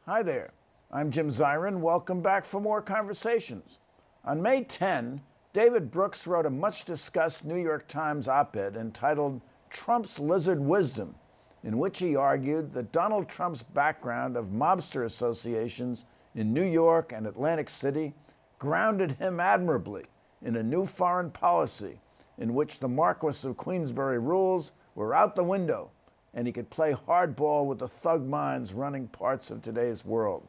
Hi there, I'm Jim Zirin. Welcome back for more conversations. On May 10, David Brooks wrote a much-discussed New York Times op-ed entitled Trump's Lizard Wisdom, in which he argued that Donald Trump's background of mobster associations in New York and Atlantic City grounded him admirably in a new foreign policy in which the Marquis of Queensberry rules were out the window and he could play hardball with the thug minds running parts of today's world.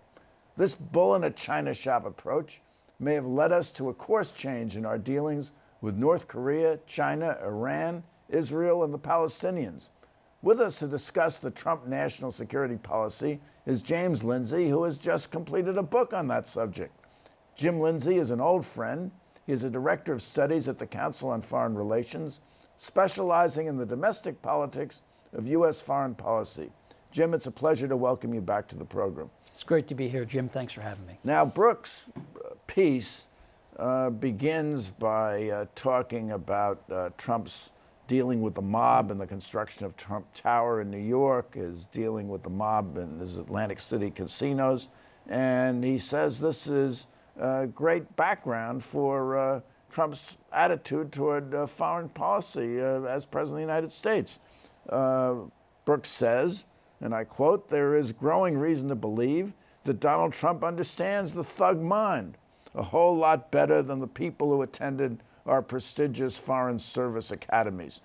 This bull in a china shop approach may have led us to a course change in our dealings with North Korea, China, Iran, Israel, and the Palestinians. With us to discuss the Trump national security policy is James Lindsay, who has just completed a book on that subject. Jim Lindsay is an old friend. He is a director of studies at the Council on Foreign Relations, specializing in the domestic politics of U.S. foreign policy. Jim, it's a pleasure to welcome you back to the program. It's great to be here, Jim. Thanks for having me. Now, Brooks' piece begins by talking about Trump's dealing with the mob and the construction of Trump Tower in New York, his dealing with the mob in his Atlantic City casinos, and he says this is a great background for Trump's attitude toward foreign policy as President of the United States. Brooks says, and I quote, "There is growing reason to believe that Donald Trump understands the thug mind a whole lot better than the people who attended our prestigious foreign service academies,"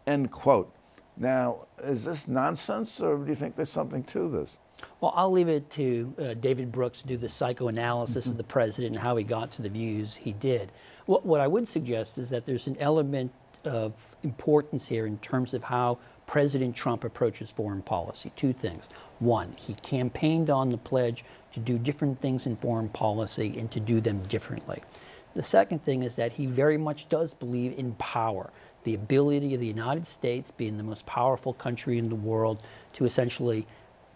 end quote. Now, is this nonsense, or do you think there's something to this? Well, I'll leave it to David Brooks to do the psychoanalysis of the president and how he got to the views he did. What I would suggest is that there's an element of importance here in terms of how President Trump approaches foreign policy. Two things. One, he campaigned on the pledge to do different things in foreign policy and to do them differently. The second thing is that he very much does believe in power, the ability of the United States, being the most powerful country in the world, to essentially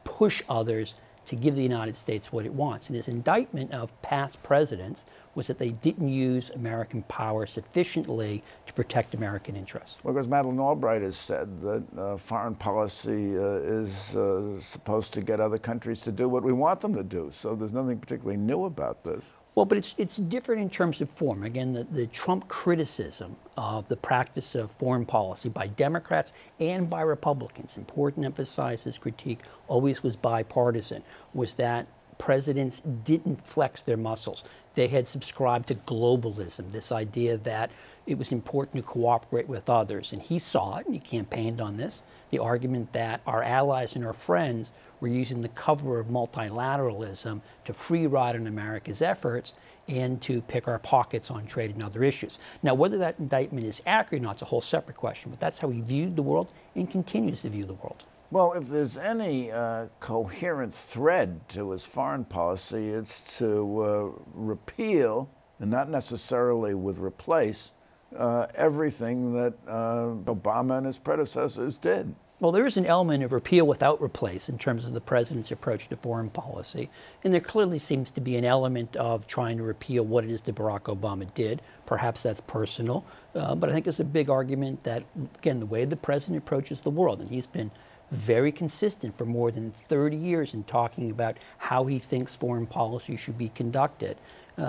push others to give the United States what it wants. And his indictment of past presidents was that they didn't use American power sufficiently to protect American interests. Well, because Madeleine Albright has said that foreign policy is supposed to get other countries to do what we want them to do. So there's nothing particularly new about this. Well, but it's different in terms of form. Again, the Trump criticism of the practice of foreign policy by Democrats and by Republicans, important to emphasize his critique, always was bipartisan, was that presidents didn't flex their muscles. They had subscribed to globalism, this idea that it was important to cooperate with others. And he saw it, and he campaigned on this, the argument that our allies and our friends were using the cover of multilateralism to free ride on America's efforts and to pick our pockets on trade and other issues. Now, whether that indictment is accurate or not is a whole separate question, but that's how he viewed the world and continues to view the world. Well, if there's any coherent thread to his foreign policy, it's to repeal, and not necessarily with replace, everything that Obama and his predecessors did. Well, there is an element of repeal without replace in terms of the president's approach to foreign policy. And there clearly seems to be an element of trying to repeal what it is that Barack Obama did. Perhaps that's personal. But I think there's a big argument that, again, the way the president approaches the world, and he's been very consistent for more than 30 years in talking about how he thinks foreign policy should be conducted.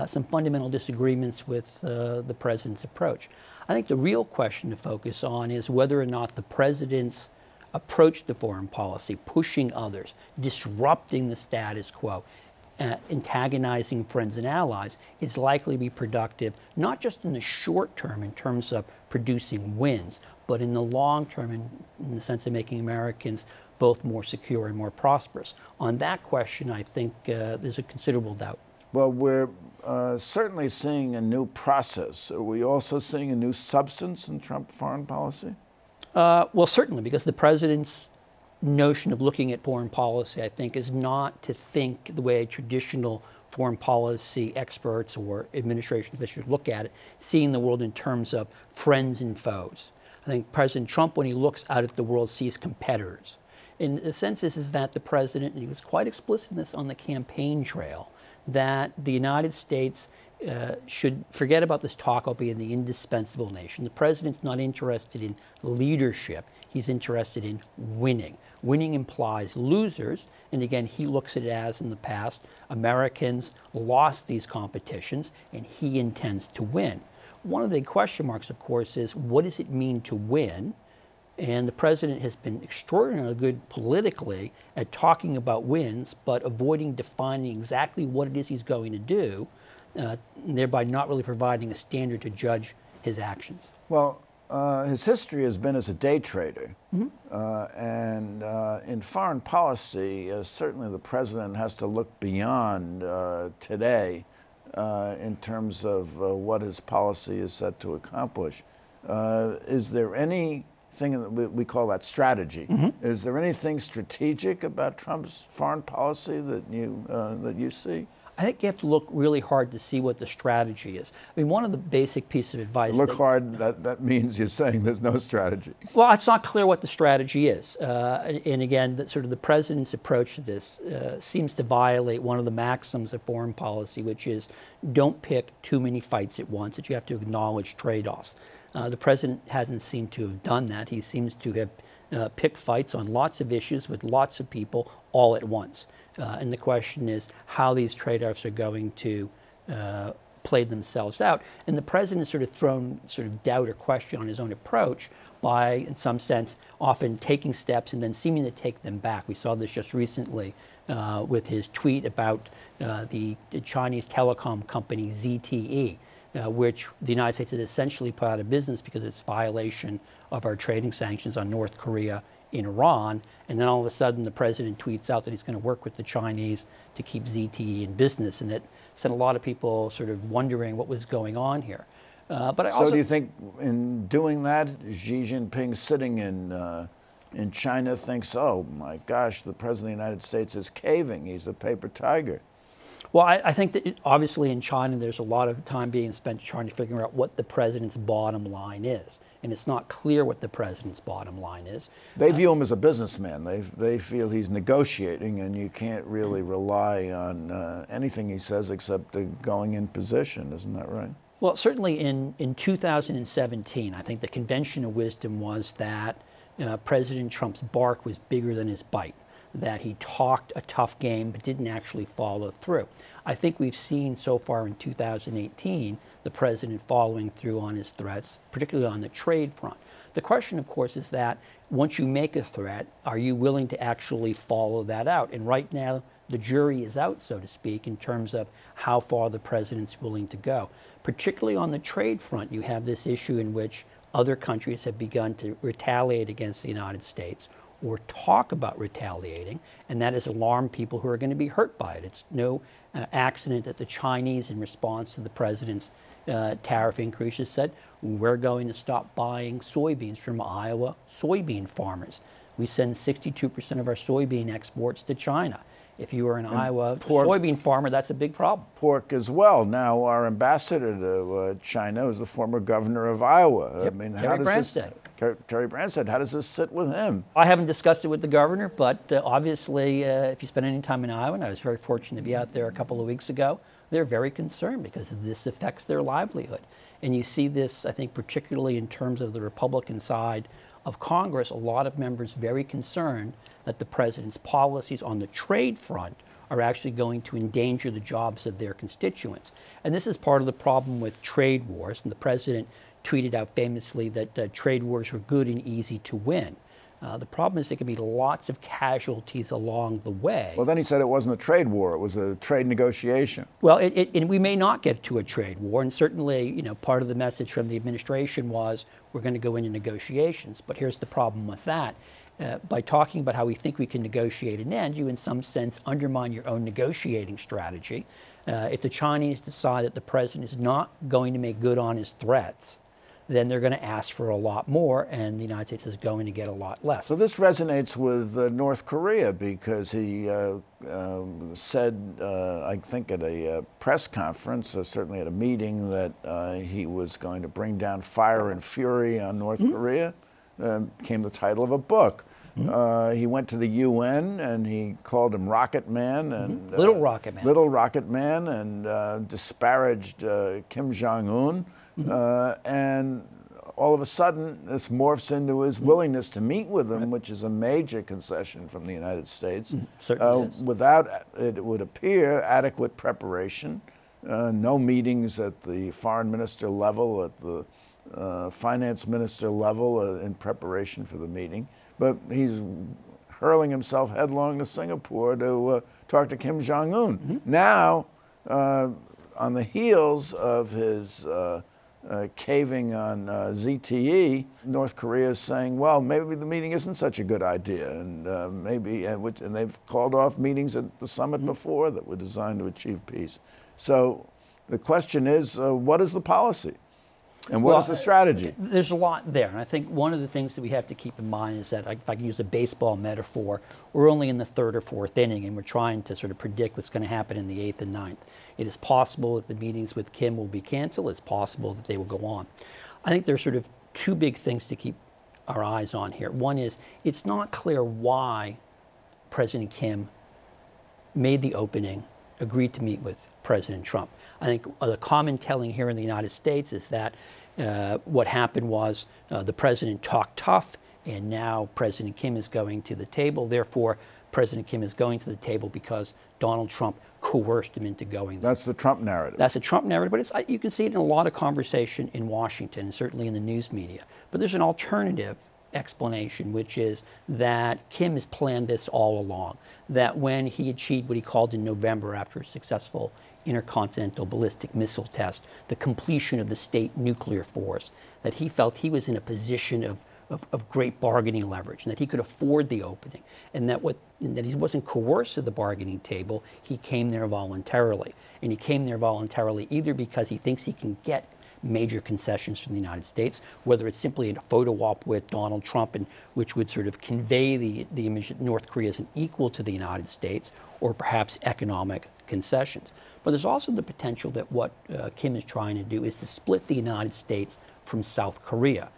Some fundamental disagreements with the president's approach. I think the real question to focus on is whether or not the president's approach to foreign policy, pushing others, disrupting the status quo, antagonizing friends and allies, is likely to be productive, not just in the short term in terms of producing wins, but in the long term in the sense of making Americans both more secure and more prosperous. On that question, I think there's a considerable doubt. Well, we're certainly seeing a new process. Are we also seeing a new substance in Trump foreign policy? Well, certainly, because the president's notion of looking at foreign policy, I think, is not to think the way traditional foreign policy experts or administration officials look at it, seeing the world in terms of friends and foes. I think President Trump, when he looks out at the world, sees competitors. And the sense is that the president, and he was quite explicit in this on the campaign trail, that the United States should forget about this talk of being the indispensable nation. The president's not interested in leadership. He's interested in winning. Winning implies losers, and again, he looks at it as in the past, Americans lost these competitions, and he intends to win. One of the question marks, of course, is what does it mean to win? And the president has been extraordinarily good politically at talking about wins, but avoiding defining exactly what it is he's going to do, thereby not really providing a standard to judge his actions. Well, his history has been as a day trader. And in foreign policy, certainly the president has to look beyond today in terms of what his policy is set to accomplish. Is there anything that we call that strategy? Is there anything strategic about Trump's foreign policy that you see? I think you have to look really hard to see what the strategy is. I mean, one of the basic pieces of advice... Look hard, that means you're saying there's no strategy. Well, it's not clear what the strategy is. And again, sort of the president's approach to this seems to violate one of the maxims of foreign policy, which is don't pick too many fights at once, that you have to acknowledge trade-offs. The president hasn't seemed to have done that. He seems to have picked fights on lots of issues with lots of people all at once. And the question is how these trade-offs are going to play themselves out. And the president has sort of thrown sort of doubt or question on his own approach by, in some sense, often taking steps and then seeming to take them back. We saw this just recently with his tweet about the Chinese telecom company ZTE, which the United States has essentially put out of business because of its violation of our trading sanctions on North Korea in Iran, and then all of a sudden the president tweets out that he's going to work with the Chinese to keep ZTE in business, and it sent a lot of people sort of wondering what was going on here. But so do you think in doing that, Xi Jinping sitting in China thinks, oh my gosh, the president of the United States is caving, he's a paper tiger? Well, I think that obviously in China there's a lot of time being spent trying to figure out what the president's bottom line is. And it's not clear what the president's bottom line is. They view him as a businessman. They feel he's negotiating, and you can't really rely on anything he says except going in position. Isn't that right? Well, certainly in 2017, I think the conventional wisdom was that President Trump's bark was bigger than his bite, that he talked a tough game but didn't actually follow through. I think we've seen so far in 2018 the president following through on his threats, particularly on the trade front. The question, of course, is that once you make a threat, are you willing to actually follow that out? And right now, the jury is out, so to speak, in terms of how far the president's willing to go. Particularly on the trade front, you have this issue in which other countries have begun to retaliate against the United States or talk about retaliating, and that has alarmed people who are going to be hurt by it. It's no accident that the Chinese, in response to the president's tariff increases, said, we're going to stop buying soybeans from Iowa soybean farmers. We send 62% of our soybean exports to China. If you are an Iowa soybean farmer, that's a big problem. Pork as well. Now, our ambassador to China is the former governor of Iowa. Yep. I mean, Terry Branstad. Terry Branstad, how does this sit with him? I haven't discussed it with the governor, but obviously, if you spend any time in Iowa, and I was very fortunate to be out there a couple of weeks ago, they're very concerned because this affects their livelihood. And you see this, I think, particularly in terms of the Republican side of Congress, a lot of members very concerned that the president's policies on the trade front are actually going to endanger the jobs of their constituents. And this is part of the problem with trade wars. And the president tweeted out famously that trade wars were good and easy to win. The problem is there can be lots of casualties along the way. Well, then he said it wasn't a trade war, it was a trade negotiation. Well, and we may not get to a trade war, and certainly, you know, part of the message from the administration was we're going to go into negotiations. But here's the problem with that. By talking about how we think we can negotiate an end, you in some sense undermine your own negotiating strategy. If the Chinese decide that the president is not going to make good on his threats, then they're going to ask for a lot more, and the United States is going to get a lot less. So this resonates with North Korea because he said, I think at a press conference, certainly at a meeting, that he was going to bring down fire and fury on North Korea. Became the title of a book. He went to the UN and he called him Rocket Man and Little Rocket Man. Little Rocket Man, and disparaged Kim Jong-un. And all of a sudden, this morphs into his willingness to meet with them, which is a major concession from the United States. Certainly is. Without, it would appear, adequate preparation. No meetings at the foreign minister level, at the finance minister level in preparation for the meeting. But he's hurling himself headlong to Singapore to talk to Kim Jong-un. Now, on the heels of his caving on ZTE, North Korea is saying, well, maybe the meeting isn't such a good idea, and and they've called off meetings at the summit before that were designed to achieve peace. So the question is, what is the policy? And what is the strategy? There's a lot there. And I think one of the things that we have to keep in mind is that, if I can use a baseball metaphor, we're only in the third or fourth inning, and we're trying to sort of predict what's going to happen in the eighth and ninth. It is possible that the meetings with Kim will be canceled. It's possible that they will go on. I think there's sort of two big things to keep our eyes on here. One is, it's not clear why President Kim made the opening, agreed to meet with President Trump. I think the common telling here in the United States is that what happened was the president talked tough, and now President Kim is going to the table. Therefore, President Kim is going to the table because Donald Trump coerced him into going there. That's the Trump narrative. That's a Trump narrative, but you can see it in a lot of conversation in Washington, and certainly in the news media. But there's an alternative explanation, which is that Kim has planned this all along, that when he achieved what he called in November, after a successful intercontinental ballistic missile test, the completion of the state nuclear force, that he felt he was in a position of great bargaining leverage, and that he could afford the opening, and that he wasn't coerced to the bargaining table. He came there voluntarily, and he came there voluntarily either because he thinks he can get major concessions from the United States, whether it's simply a photo op with Donald Trump, and which would sort of convey the image that North Korea is an equal to the United States, or perhaps economic concessions. But there's also the potential that what Kim is trying to do is to split the United States from South Korea.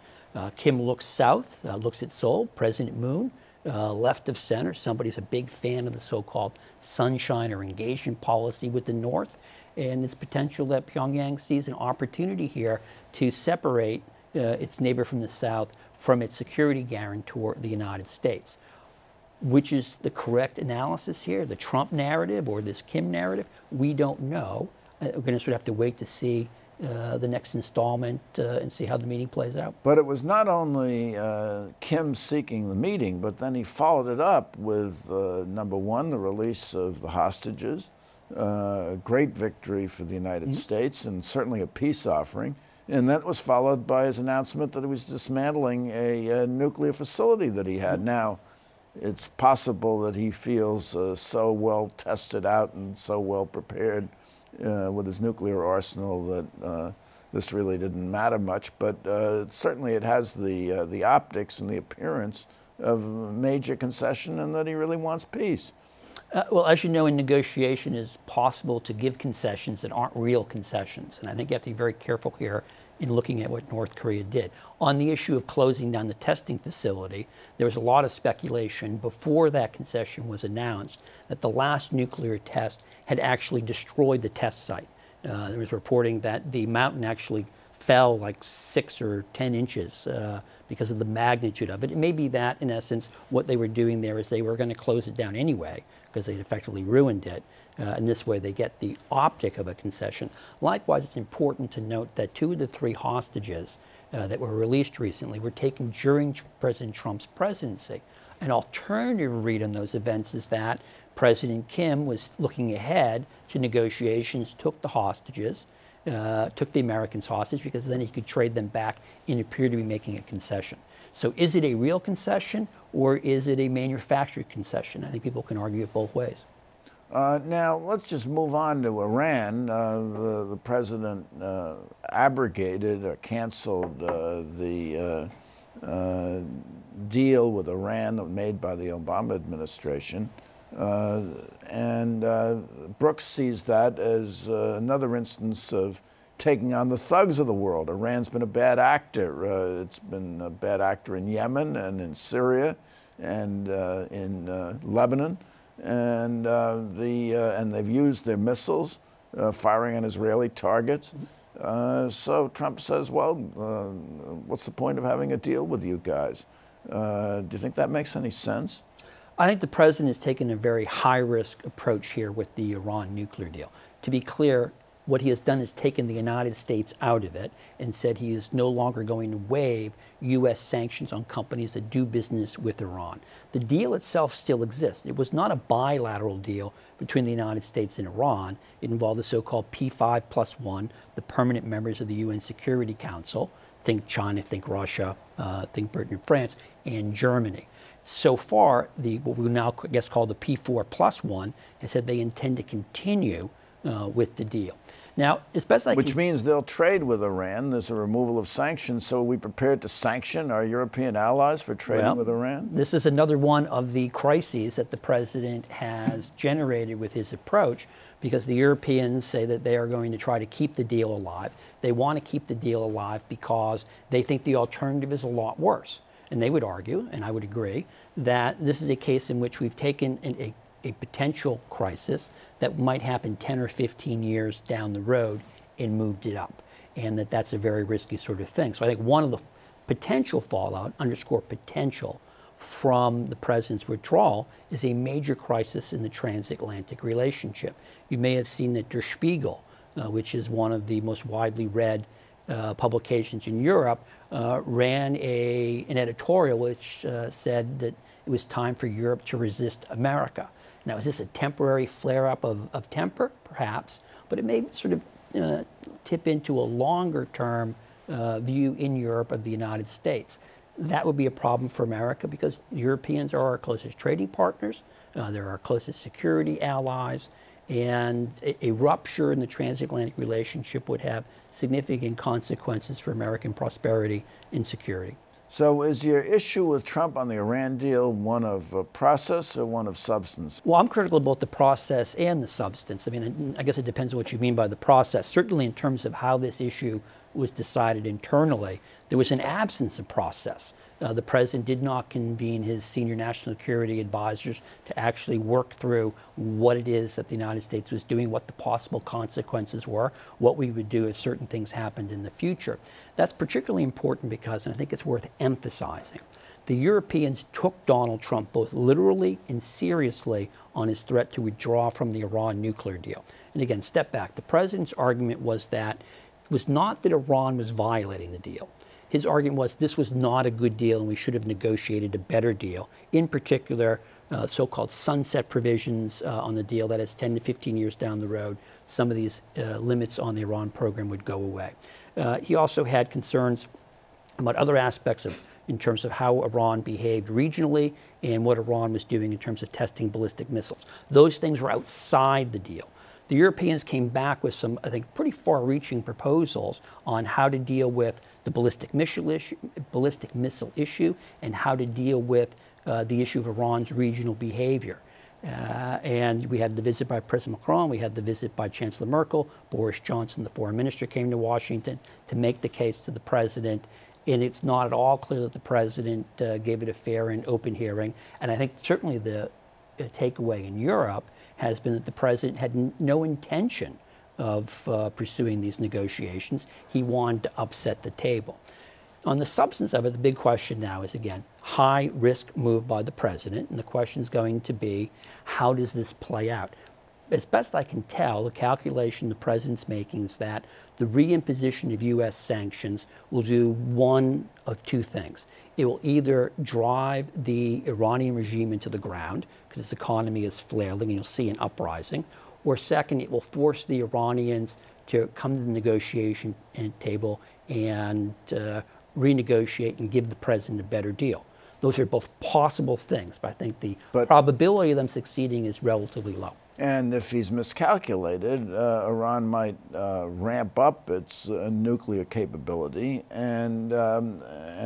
Kim looks south, looks at Seoul, President Moon, left of center. Somebody's a big fan of the so-called sunshine or engagement policy with the North. And it's potential that Pyongyang sees an opportunity here to separate its neighbor from the South from its security guarantor, the United States. Which is the correct analysis here, the Trump narrative or this Kim narrative? We don't know. We're going to sort of have to wait to see the next installment and see how the meeting plays out. But it was not only Kim seeking the meeting, but then he followed it up with, number one, the release of the hostages, a great victory for the United States, and certainly a peace offering. And that was followed by his announcement that he was dismantling a nuclear facility that he had. Now, it's possible that he feels so well tested out and so well prepared with his nuclear arsenal that this really didn't matter much. But certainly it has the optics and the appearance of a major concession, and that he really wants peace. Well, as you know, in negotiation, it's possible to give concessions that aren't real concessions. And I think you have to be very careful here in looking at what North Korea did. On the issue of closing down the testing facility, there was a lot of speculation before that concession was announced that the last nuclear test had actually destroyed the test site. There was reporting that the mountain actually fell like 6 or 10 inches because of the magnitude of it. It may be that, in essence, what they were doing there is they were going to close it down anyway because they'd effectively ruined it. And this way they get the optic of a concession. Likewise, it's important to note that 2 of the 3 hostages that were released recently were taken during President Trump's presidency. An alternative read on those events is that President Kim was looking ahead to negotiations, took the hostages, took the Americans hostage, because then he could trade them back and appear to be making a concession. So is it a real concession, or is it a manufactured concession? I think people can argue it both ways. Now, let's just move on to Iran. The president abrogated or canceled the deal with Iran made by the Obama administration. And Brooks sees that as another instance of taking on the thugs of the world. Iran's been a bad actor. It's been a bad actor in Yemen and in Syria and in Lebanon. And they've used their missiles, firing on Israeli targets. So Trump says, well, what's the point of having a deal with you guys? Do you think that makes any sense? I think the president has taken a very high-risk approach here with the Iran nuclear deal. To be clear, what he has done is taken the United States out of it and said he is no longer going to waive U.S. sanctions on companies that do business with Iran. The deal itself still exists. It was not a bilateral deal between the United States and Iran. It involved the so-called P5+1, the permanent members of the UN Security Council. Think China, think Russia, think Britain and France, and Germany. So far, what we now call the P4+1 has said they intend to continue with the deal. Now, as best I can... Which means they'll trade with Iran. There's a removal of sanctions. So are we prepared to sanction our European allies for trading with Iran? This is another one of the crises that the president has generated with his approach, because the Europeans say that they are going to try to keep the deal alive. They want to keep the deal alive because they think the alternative is a lot worse. And they would argue, and I would agree, that this is a case in which we've taken a potential crisis that might happen 10 or 15 years down the road and moved it up, and that's a very risky sort of thing. So I think one of the potential fallout, underscore potential, from the president's withdrawal is a major crisis in the transatlantic relationship. You may have seen that Der Spiegel, which is one of the most widely read publications in Europe, ran an editorial which said that it was time for Europe to resist America. Now, is this a temporary flare-up of temper? Perhaps, but it may sort of tip into a longer-term view in Europe of the United States. That would be a problem for America because Europeans are our closest trading partners, they're our closest security allies, and a rupture in the transatlantic relationship would have significant consequences for American prosperity and security. So is your issue with Trump on the Iran deal one of process or one of substance? Well, I'm critical of both the process and the substance. I mean, I guess it depends on what you mean by the process. Certainly in terms of how this issue was decided internally, there was an absence of process. The president did not convene his senior national security advisors to actually work through what it is that the United States was doing, what the possible consequences were, what we would do if certain things happened in the future. That's particularly important because, and I think it's worth emphasizing, the Europeans took Donald Trump both literally and seriously on his threat to withdraw from the Iran nuclear deal. And again, step back. The president's argument was that it was not that Iran was violating the deal. His argument was this was not a good deal and we should have negotiated a better deal. In particular, so-called sunset provisions on the deal, that is 10 to 15 years down the road, some of these limits on the Iran program would go away. He also had concerns about other aspects in terms of how Iran behaved regionally and what Iran was doing in terms of testing ballistic missiles. Those things were outside the deal. The Europeans came back with some, I think, pretty far-reaching proposals on how to deal with the ballistic missile issue and how to deal with the issue of Iran's regional behavior. And we had the visit by President Macron, we had the visit by Chancellor Merkel, Boris Johnson, the foreign minister, came to Washington to make the case to the president. And it's not at all clear that the president gave it a fair and open hearing. And I think certainly the takeaway in Europe has been that the president had no intention of pursuing these negotiations. He wanted to upset the table. On the substance of it, the big question now is, again, high-risk move by the president, and the question is going to be, how does this play out? As best I can tell, the calculation the president's making is that the reimposition of U.S. sanctions will do one of two things. It will either drive the Iranian regime into the ground, because its economy is flailing and you'll see an uprising, or second, it will force the Iranians to come to the negotiation table and renegotiate and give the president a better deal. Those are both possible things, but I think the probability of them succeeding is relatively low. And if he's miscalculated, Iran might ramp up its nuclear capability, and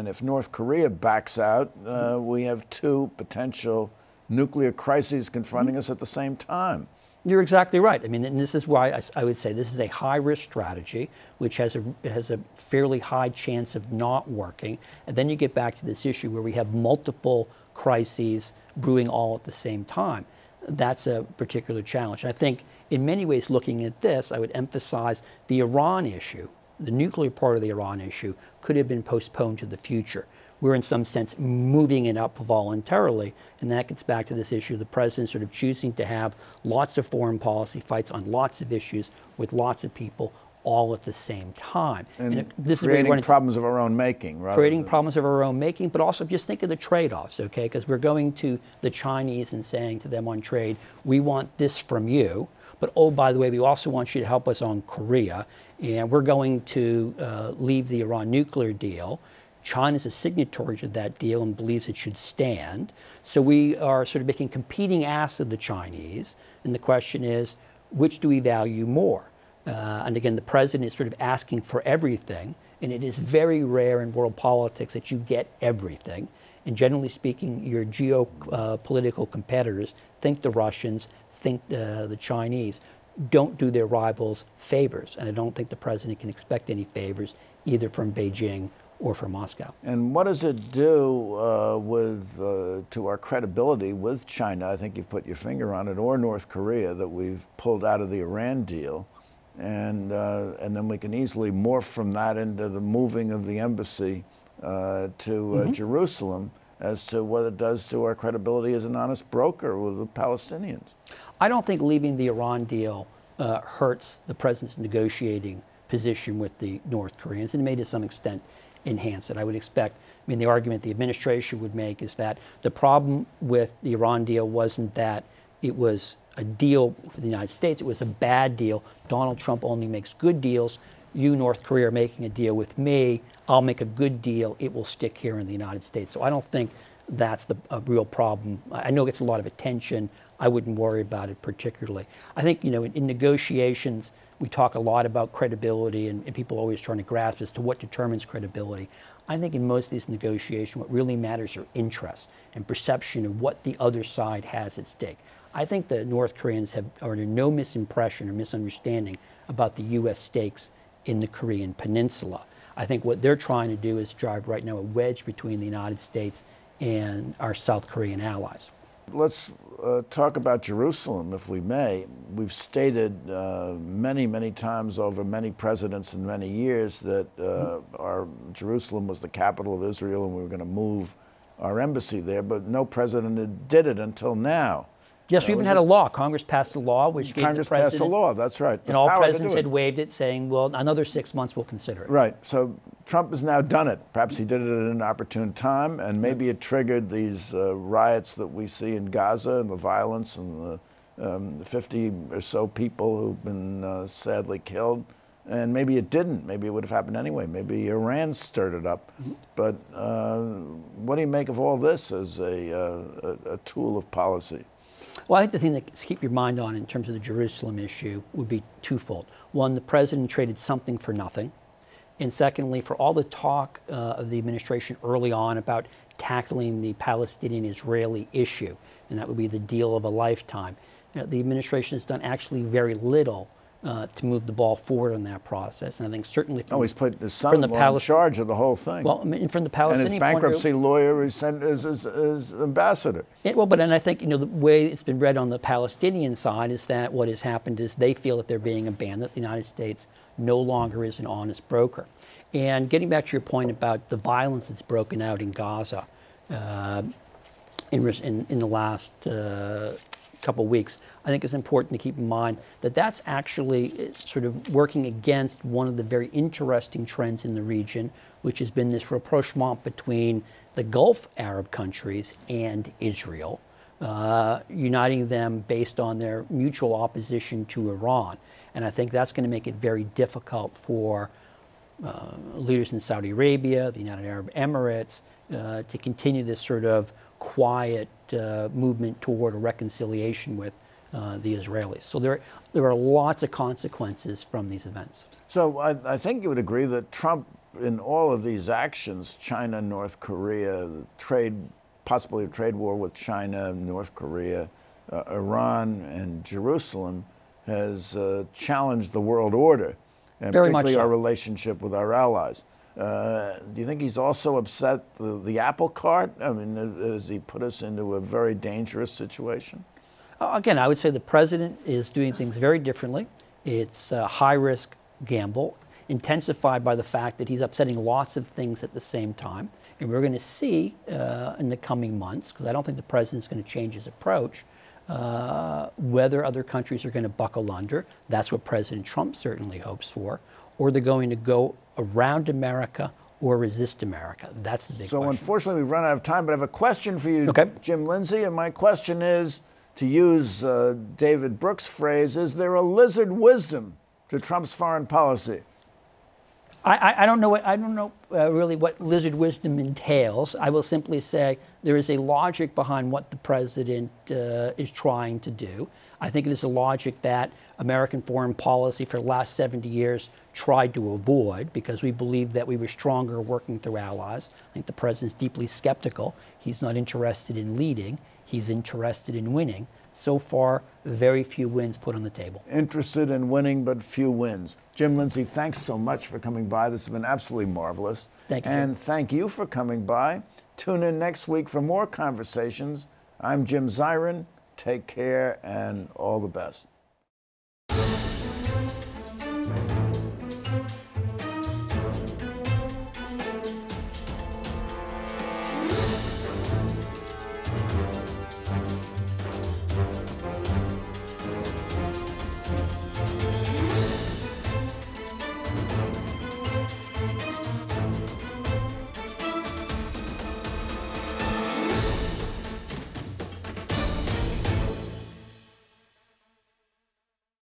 if North Korea backs out, we have two potential nuclear crises confronting us at the same time. You're exactly right. I mean, and this is why I would say this is a high-risk strategy, which has a fairly high chance of not working. And then you get back to this issue where we have multiple crises brewing all at the same time. That's a particular challenge. And I think in many ways looking at this, I would emphasize the Iran issue the nuclear part of the Iran issue could have been postponed to the future. We're in some sense moving it up voluntarily, and that gets back to this issue of the president sort of choosing to have lots of foreign policy fights on lots of issues with lots of people all at the same time. And this creating problems of our own making. Creating problems of our own making, but also just think of the trade-offs, okay? Because we're going to the Chinese and saying to them on trade, we want this from you, but oh, by the way, we also want you to help us on Korea, and we're going to leave the Iran nuclear deal. China's a signatory to that deal and believes it should stand. So we are sort of making competing asks of the Chinese, and the question is, which do we value more? And again, the president is sort of asking for everything, and it is very rare in world politics that you get everything. And generally speaking, your geopolitical competitors, think the Russians, think the Chinese, don't do their rivals favors. And I don't think the president can expect any favors either from Beijing or from Moscow. And what does it do to our credibility with China? I think you've put your finger on it, or North Korea, that we've pulled out of the Iran deal. And then we can easily morph from that into the moving of the embassy to Jerusalem as to what it does to our credibility as an honest broker with the Palestinians. I don't think leaving the Iran deal hurts the president's negotiating position with the North Koreans, and it may to some extent enhance it. I would expect, I mean, the argument the administration would make is that the problem with the Iran deal wasn't that it was a deal for the United States, it was a bad deal. Donald Trump only makes good deals. You, North Korea, are making a deal with me. I'll make a good deal. It will stick here in the United States. So I don't think that's a real problem. I know it gets a lot of attention. I wouldn't worry about it particularly. I think, you know, in negotiations, we talk a lot about credibility, and people are always trying to grasp as to what determines credibility. I think in most of these negotiations, what really matters are interests and perception of what the other side has at stake. I think the North Koreans are under no misimpression or misunderstanding about the U.S. stakes in the Korean Peninsula. I think what they're trying to do is drive right now a wedge between the United States and our South Korean allies. Let's talk about Jerusalem, if we may. We've stated many, many times over many presidents and many years that our Jerusalem was the capital of Israel and we were going to move our embassy there, but no president did it until now. Yes, we even had a law. Congress passed a law which gave the president... Congress passed a law, that's right. And all presidents had waived it, saying, well, another 6 months we'll consider it. Right. So Trump has now done it. Perhaps he did it at an opportune time, and maybe it triggered these riots that we see in Gaza and the violence and the 50 or so people who've been sadly killed. And maybe it didn't. Maybe it would have happened anyway. Maybe Iran stirred it up. But what do you make of all this as a tool of policy? Well, I think the thing that to keep your mind on in terms of the Jerusalem issue would be twofold. One, the president traded something for nothing. And secondly, for all the talk of the administration early on about tackling the Palestinian-Israeli issue, and that would be the deal of a lifetime, the administration has done actually very little to move the ball forward in that process. And I think certainly from, he's put his son-in-law in charge of the whole thing. Well, I mean, from the Palestinian point of view, and his bankruptcy lawyer is sent as ambassador. And I think, you know, the way it's been read on the Palestinian side is that what has happened is they feel that they're being abandoned, that the United States no longer is an honest broker. And getting back to your point about the violence that's broken out in Gaza in the last couple of weeks, I think it's important to keep in mind that that's actually sort of working against one of the very interesting trends in the region, which has been this rapprochement between the Gulf Arab countries and Israel, uniting them based on their mutual opposition to Iran. And I think that's going to make it very difficult for leaders in Saudi Arabia, the United Arab Emirates, to continue this sort of quiet movement toward a reconciliation with the Israelis. So there are lots of consequences from these events. So I think you would agree that Trump, in all of these actions, China, North Korea, possibly a trade war with China, North Korea, Iran, and Jerusalem, has challenged the world order, and particularly our relationship with our allies. Do you think he's also upset the apple cart? I mean, has he put us into a very dangerous situation? Again, I would say the president is doing things very differently. It's a high-risk gamble. intensified by the fact that he's upsetting lots of things at the same time. And we're going to see in the coming months, because I don't think the president's going to change his approach, whether other countries are going to buckle under. That's what President Trump certainly hopes for. Or they're going to go around America or resist America. That's the big question. So unfortunately, we've run out of time, but I have a question for you, okay. Jim Lindsay. And my question is, to use David Brooks' phrase, is there a lizard wisdom to Trump's foreign policy? I don't know really what lizard wisdom entails. I will simply say there is a logic behind what the president is trying to do. I think it is a logic that American foreign policy for the last 70 years tried to avoid, because we believed that we were stronger working through allies. I think the president's deeply skeptical. He's not interested in leading. He's interested in winning. So far, very few wins put on the table. Interested in winning, but few wins. Jim Lindsay, thanks so much for coming by. This has been absolutely marvelous. Thank you. And thank you for coming by. Tune in next week for more conversations. I'm Jim Zirin. Take care and all the best.